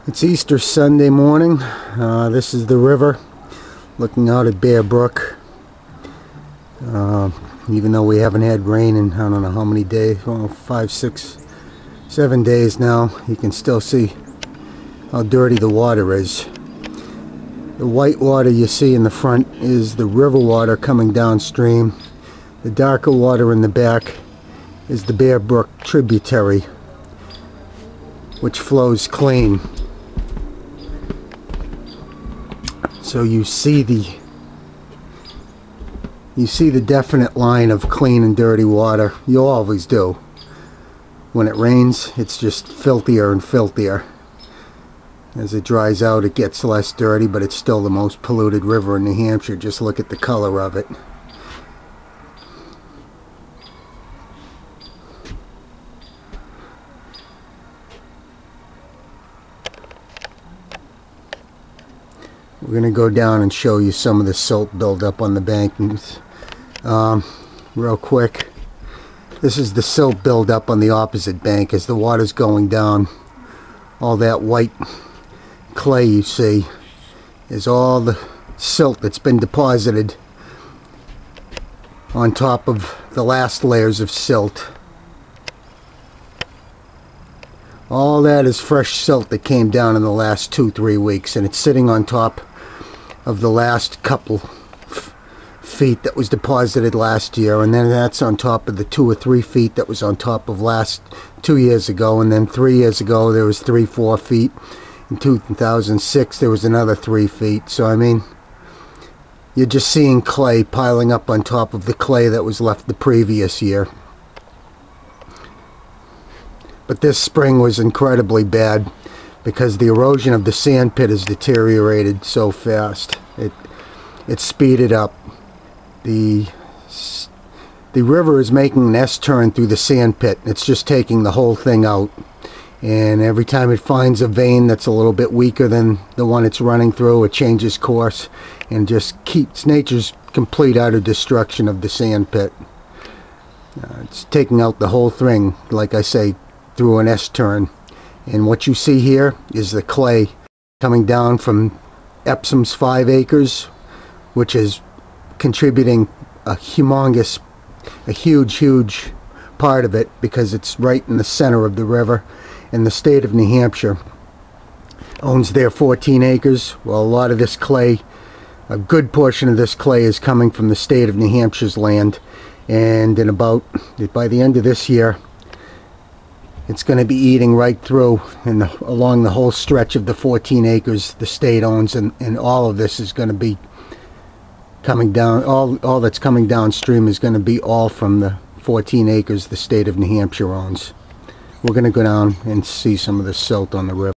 It's Easter Sunday morning. This is the river looking out at Bear Brook. Even though we haven't had rain in I don't know how many days, well, 5, 6, 7 days now, you can still see how dirty the water is. The white water you see in the front is the river water coming downstream. The darker water in the back is the Bear Brook tributary, which flows clean. So you see the definite line of clean and dirty water. You always do. When it rains, it's just filthier and filthier. As it dries out, it gets less dirty, but it's still the most polluted river in New Hampshire. Just look at the color of it. We're going to go down and show you some of the silt buildup on the bankings. Real quick. This is the silt buildup on the opposite bank as the water's going down. All that white clay you see is all the silt that's been deposited on top of the last layers of silt. All that is fresh silt that came down in the last 2-3 weeks, and it's sitting on top of the last couple feet that was deposited last year, and then that's on top of the 2 or 3 feet that was on top of last 2 years ago, and then 3 years ago there was 3-4 feet. In 2006 there was another 3 feet. So I mean, you're just seeing clay piling up on top of the clay that was left the previous year. But this spring was incredibly bad because the erosion of the sand pit has deteriorated so fast. It speeded up. The river is making an S-turn through the sand pit. It's just taking the whole thing out. And every time it finds a vein that's a little bit weaker than the one it's running through, it changes course and just keeps nature's complete utter destruction of the sand pit. It's taking out the whole thing, like I say, through an S-turn. And what you see here is the clay coming down from Epsom's 5 acres, which is contributing a huge part of it because it's right in the center of the river. And the state of New Hampshire owns their 14 acres. Well, a lot of this clay, a good portion of this clay is coming from the state of New Hampshire's land. And in by the end of this year, it's going to be eating right through and along the whole stretch of the 14 acres the state owns, and all of this is going to be coming down. All that's coming downstream is going to be all from the 14 acres the state of New Hampshire owns. We're going to go down and see some of the silt on the river.